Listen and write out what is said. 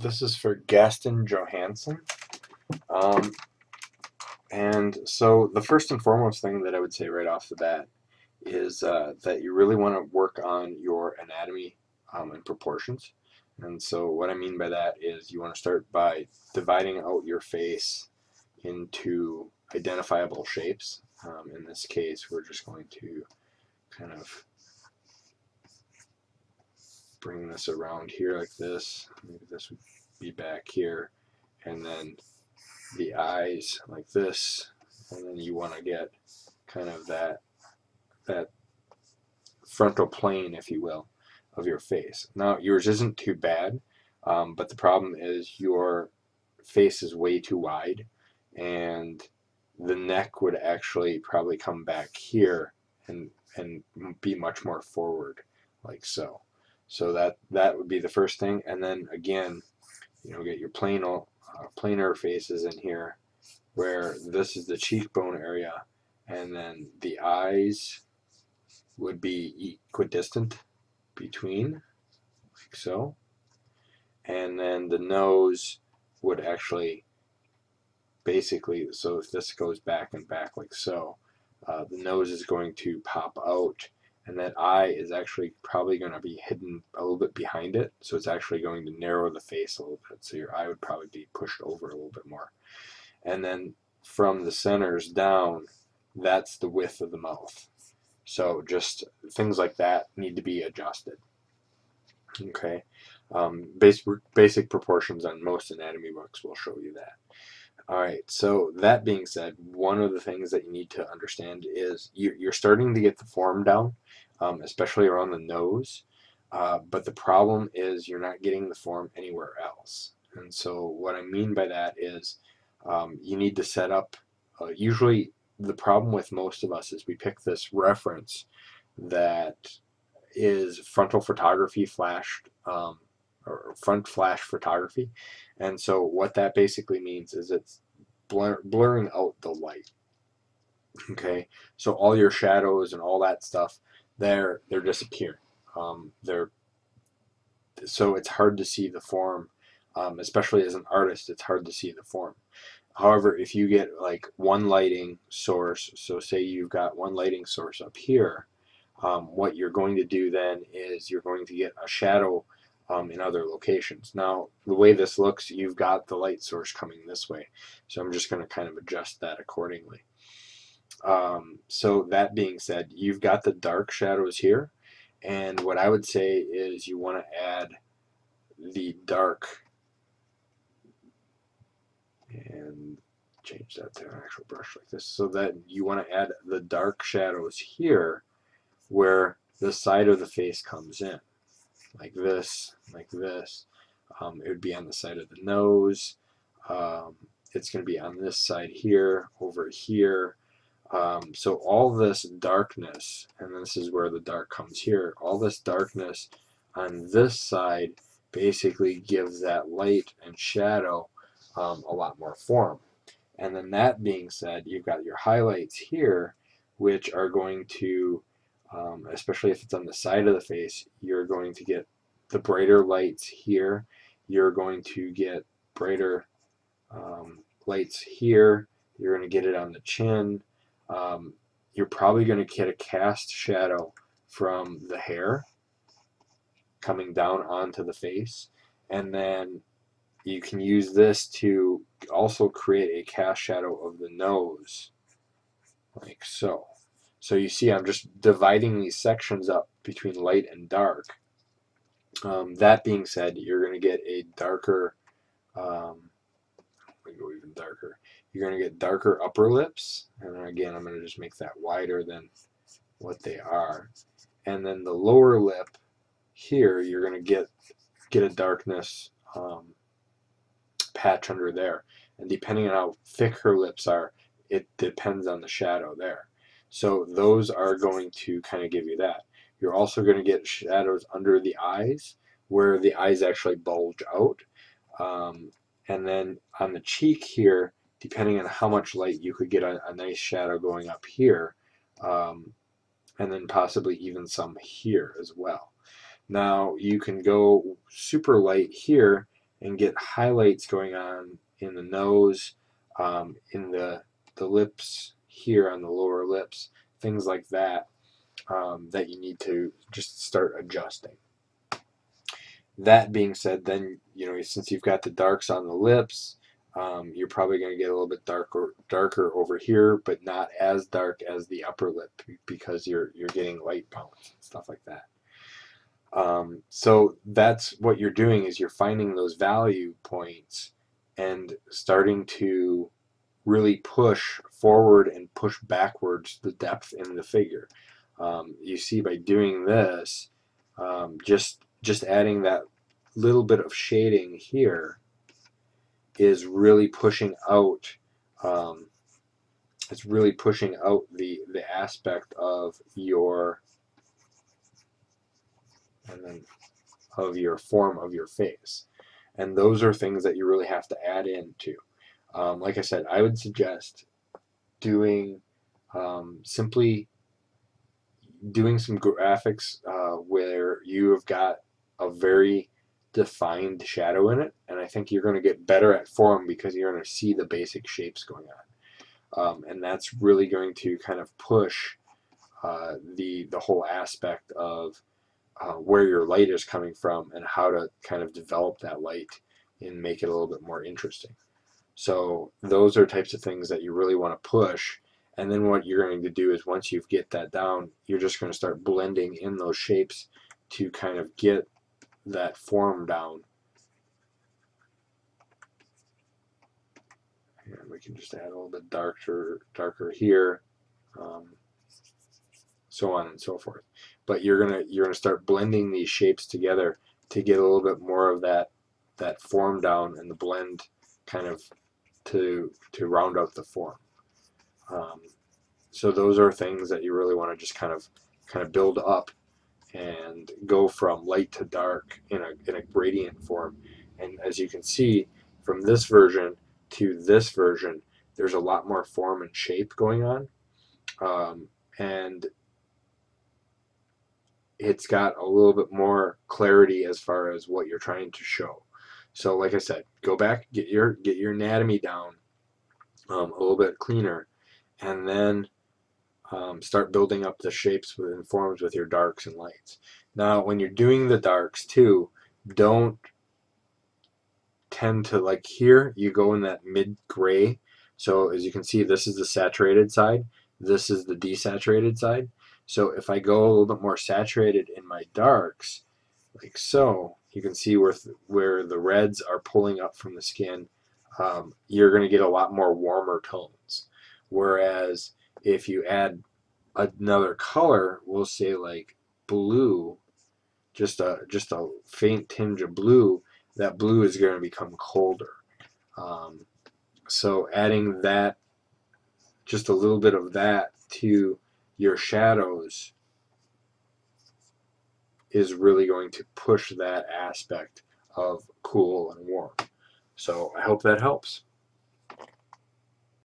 This is for Gaston Johansen. Um, and so the first and foremost thing that I would say right off the bat is that you really want to work on your anatomy and proportions. And so what I mean by that is you want to start by dividing out your face into identifiable shapes. In this case, we're just going to kind of bring this around here like this. Maybe this would be back here. And then the eyes like this, and then you want to get kind of that frontal plane, if you will, of your face. Now yours isn't too bad, but the problem is your face is way too wide, and the neck would actually probably come back here and be much more forward, like so. So that would be the first thing, and then again, get your planar faces in here where this is the cheekbone area, and then the eyes would be equidistant between, like so, and then the nose would actually basically, so if this goes back and back like so, the nose is going to pop out, and that eye is actually probably going to be hidden a little bit behind it, so it's actually going to narrow the face a little bit, so your eye would probably be pushed over a little bit more. And then from the centers down, that's the width of the mouth. So just things like that need to be adjusted. Okay, basic proportions on most anatomy books will show you that. All right, so that being said, one of the things that you need to understand is you're starting to get the form down, especially around the nose, but the problem is you're not getting the form anywhere else. And so what I mean by that is you need to set up, usually the problem with most of us is we pick this reference that is frontal photography flashed, or front flash photography. And so what that basically means is it's blurring out the light. Okay, so all your shadows and all that stuff, they're disappearing. They're so it's hard to see the form, especially as an artist. It's hard to see the form. However, if you get like one lighting source, so say you've got one lighting source up here, what you're going to do then is you're going to get a shadow in other locations. Now, the way this looks, you've got the light source coming this way, so I'm just going to kind of adjust that accordingly. So that being said, you've got the dark shadows here, and what I would say is you want to add the dark, and change that to an actual brush like this, so that you want to add the dark shadows here where the side of the face comes in, like this, like this. It would be on the side of the nose. It's going to be on this side here, over here. So all this darkness, and this is where the dark comes here, all this darkness on this side basically gives that light and shadow a lot more form. And then that being said, you've got your highlights here, which are going to, especially if it's on the side of the face, you're going to get the brighter lights here. You're going to get brighter lights here. You're going to get it on the chin. You're probably going to get a cast shadow from the hair coming down onto the face. And then you can use this to also create a cast shadow of the nose, like so. So you see I'm just dividing these sections up between light and dark. That being said, you're going to get a darker, we go even darker. You're going to get darker upper lips, and then again I'm going to just make that wider than what they are. And then the lower lip here, you're going to get a darkness patch under there. And depending on how thick her lips are, it depends on the shadow there. So those are going to kind of give you that. You're also going to get shadows under the eyes, where the eyes actually bulge out. And then on the cheek here, depending on how much light, you could get a nice shadow going up here, and then possibly even some here as well. Now you can go super light here and get highlights going on in the nose, in the lips here on the lower lips, things like that, that you need to just start adjusting. That being said, then, since you've got the darks on the lips, you're probably going to get a little bit darker over here, but not as dark as the upper lip, because you're getting light bounce and stuff like that. So that's what you're doing, is you're finding those value points and starting to really push forward and push backwards the depth in the figure. You see, by doing this, just adding that little bit of shading here is really pushing out. It's really pushing out the aspect of your form of your face, and those are things that you really have to add into. Like I said, I would suggest doing simply doing some graphics where you have got a very defined shadow in it, and I think you're going to get better at form because you're going to see the basic shapes going on, and that's really going to kind of push the whole aspect of where your light is coming from and how to kind of develop that light and make it a little bit more interesting. So those are types of things that you really want to push. And then what you're going to do is, once you get that down, you're just going to start blending in those shapes to kind of get that form down. And we can just add a little bit darker here, so on and so forth. But you're gonna start blending these shapes together to get a little bit more of that form down, and the blend kind of to round out the form. So those are things that you really want to just kind of build up and go from light to dark in a gradient form. And as you can see, from this version to this version, there's a lot more form and shape going on, and it's got a little bit more clarity as far as what you're trying to show. So like I said, go back, get your anatomy down a little bit cleaner, and then start building up the shapes and forms with your darks and lights. Now, when you're doing the darks too, don't tend to, like here, you go in that mid gray. So as you can see, this is the saturated side, this is the desaturated side. So if I go a little bit more saturated in my darks, like so, you can see where the reds are pulling up from the skin, you're going to get a lot more warmer tones. Whereas if you add another color, we'll say like blue, just a faint tinge of blue, that blue is going to become colder. So adding that, just a little bit of that to your shadows, is really going to push that aspect of cool and warm. So I hope that helps.